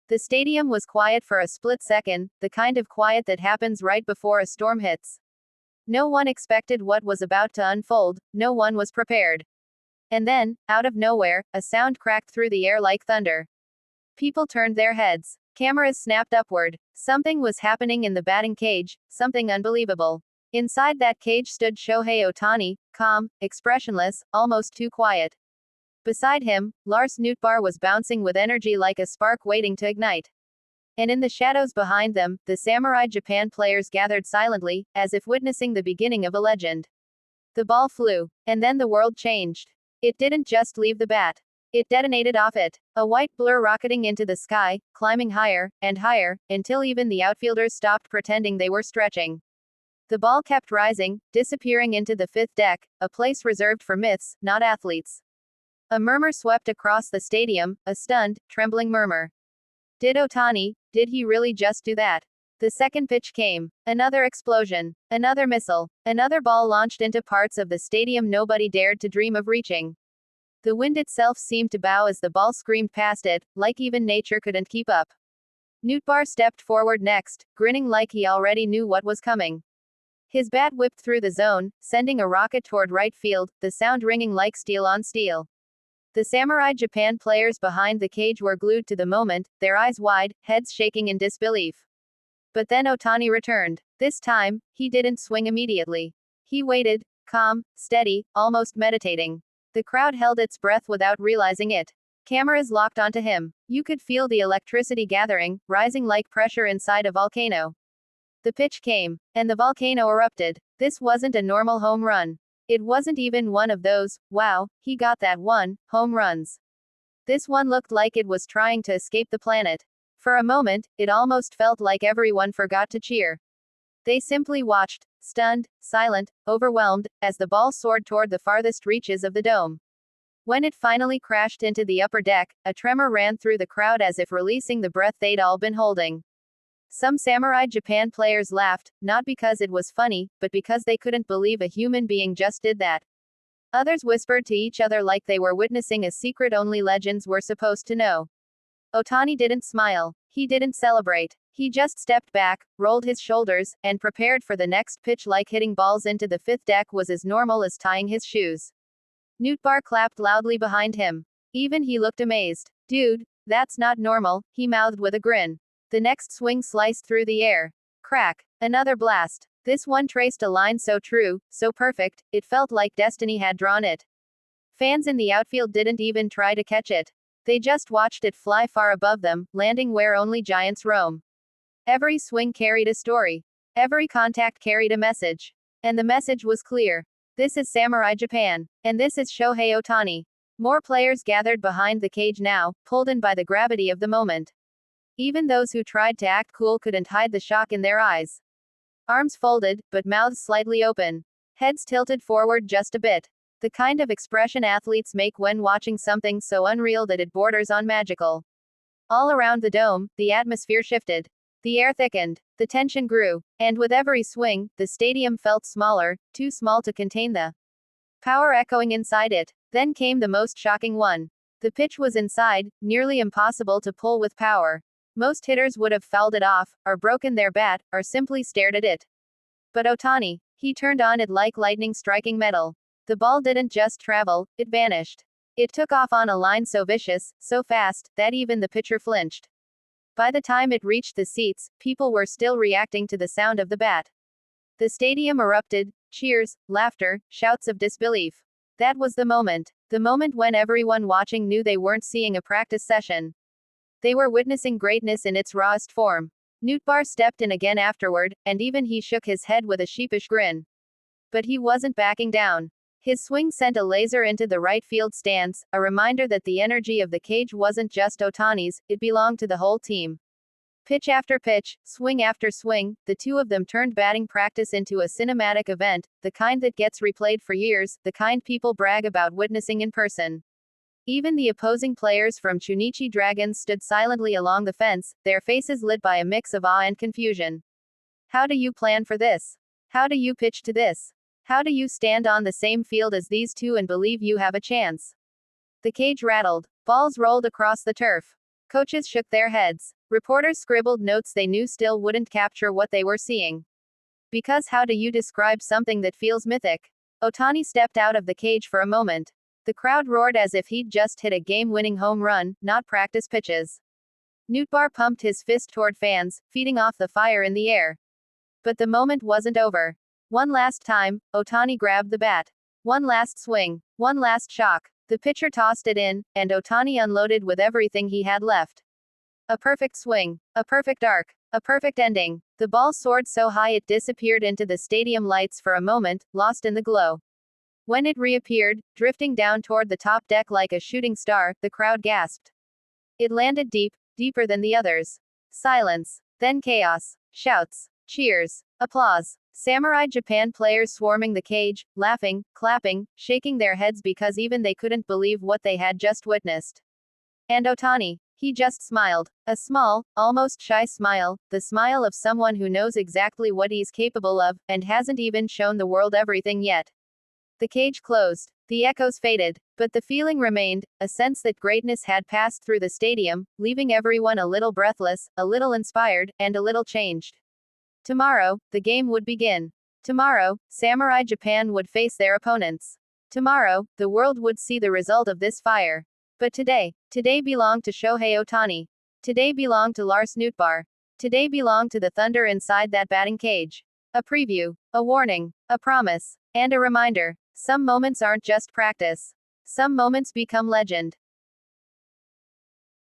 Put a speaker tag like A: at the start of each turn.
A: The stadium was quiet for a split second, the kind of quiet that happens right before a storm hits. No one expected what was about to unfold, no one was prepared. And then, out of nowhere, a sound cracked through the air like thunder. People turned their heads. Cameras snapped upward. Something was happening in the batting cage, something unbelievable. Inside that cage stood Shohei Ohtani, calm, expressionless, almost too quiet. Beside him, Lars Nootbaar was bouncing with energy like a spark waiting to ignite. And in the shadows behind them, the Samurai Japan players gathered silently, as if witnessing the beginning of a legend. The ball flew. And then the world changed. It didn't just leave the bat. It detonated off it. A white blur rocketing into the sky, climbing higher, and higher, until even the outfielders stopped pretending they were stretching. The ball kept rising, disappearing into the 5th-Deck, a place reserved for myths, not athletes. A murmur swept across the stadium, a stunned, trembling murmur. Did he really just do that? The second pitch came. Another explosion. Another missile. Another ball launched into parts of the stadium nobody dared to dream of reaching. The wind itself seemed to bow as the ball screamed past it, like even nature couldn't keep up. Nootbaar stepped forward next, grinning like he already knew what was coming. His bat whipped through the zone, sending a rocket toward right field, the sound ringing like steel on steel. The Samurai Japan players behind the cage were glued to the moment, their eyes wide, heads shaking in disbelief. But then Ohtani returned. This time, he didn't swing immediately. He waited, calm, steady, almost meditating. The crowd held its breath without realizing it. Cameras locked onto him. You could feel the electricity gathering, rising like pressure inside a volcano. The pitch came, and the volcano erupted. This wasn't a normal home run. It wasn't even one of those, wow, he got that one, home runs. This one looked like it was trying to escape the planet. For a moment, it almost felt like everyone forgot to cheer. They simply watched, stunned, silent, overwhelmed, as the ball soared toward the farthest reaches of the dome. When it finally crashed into the upper deck, a tremor ran through the crowd as if releasing the breath they'd all been holding. Some Samurai Japan players laughed, not because it was funny, but because they couldn't believe a human being just did that. Others whispered to each other like they were witnessing a secret only legends were supposed to know. Ohtani didn't smile. He didn't celebrate. He just stepped back, rolled his shoulders, and prepared for the next pitch like hitting balls into the 5th-Deck was as normal as tying his shoes. Nootbaar clapped loudly behind him. Even he looked amazed. Dude, that's not normal, he mouthed with a grin. The next swing sliced through the air. Crack. Another blast. This one traced a line so true, so perfect, it felt like destiny had drawn it. Fans in the outfield didn't even try to catch it. They just watched it fly far above them, landing where only giants roam. Every swing carried a story. Every contact carried a message. And the message was clear. This is Samurai Japan. And this is Shohei Ohtani. More players gathered behind the cage now, pulled in by the gravity of the moment. Even those who tried to act cool couldn't hide the shock in their eyes. Arms folded, but mouths slightly open. Heads tilted forward just a bit. The kind of expression athletes make when watching something so unreal that it borders on magical. All around the dome, the atmosphere shifted. The air thickened. The tension grew. And with every swing, the stadium felt smaller, too small to contain the power echoing inside it. Then came the most shocking one. The pitch was inside, nearly impossible to pull with power. Most hitters would have fouled it off, or broken their bat, or simply stared at it. But Ohtani, he turned on it like lightning striking metal. The ball didn't just travel, it vanished. It took off on a line so vicious, so fast, that even the pitcher flinched. By the time it reached the seats, people were still reacting to the sound of the bat. The stadium erupted, cheers, laughter, shouts of disbelief. That was the moment when everyone watching knew they weren't seeing a practice session. They were witnessing greatness in its rawest form. Nootbaar stepped in again afterward, and even he shook his head with a sheepish grin. But he wasn't backing down. His swing sent a laser into the right field stands, a reminder that the energy of the cage wasn't just Ohtani's, it belonged to the whole team. Pitch after pitch, swing after swing, the two of them turned batting practice into a cinematic event, the kind that gets replayed for years, the kind people brag about witnessing in person. Even the opposing players from Chunichi Dragons stood silently along the fence, their faces lit by a mix of awe and confusion. How do you plan for this? How do you pitch to this? How do you stand on the same field as these two and believe you have a chance? The cage rattled. Balls rolled across the turf. Coaches shook their heads. Reporters scribbled notes they knew still wouldn't capture what they were seeing. Because how do you describe something that feels mythic? Ohtani stepped out of the cage for a moment. The crowd roared as if he'd just hit a game-winning home run, not practice pitches. Nootbaar pumped his fist toward fans, feeding off the fire in the air. But the moment wasn't over. One last time, Ohtani grabbed the bat. One last swing. One last shock. The pitcher tossed it in, and Ohtani unloaded with everything he had left. A perfect swing. A perfect arc. A perfect ending. The ball soared so high it disappeared into the stadium lights for a moment, lost in the glow. When it reappeared, drifting down toward the top deck like a shooting star, the crowd gasped. It landed deep, deeper than the others. Silence. Then chaos. Shouts. Cheers. Applause. Samurai Japan players swarming the cage, laughing, clapping, shaking their heads because even they couldn't believe what they had just witnessed. And Ohtani. He just smiled. A small, almost shy smile, the smile of someone who knows exactly what he's capable of, and hasn't even shown the world everything yet. The cage closed. The echoes faded, but the feeling remained, a sense that greatness had passed through the stadium, leaving everyone a little breathless, a little inspired, and a little changed. Tomorrow, the game would begin. Tomorrow, Samurai Japan would face their opponents. Tomorrow, the world would see the result of this fire. But today belonged to Shohei Ohtani. Today belonged to Lars Nootbaar. Today belonged to the thunder inside that batting cage. A preview, a warning, a promise, and a reminder. Some moments aren't just practice. Some moments become legend.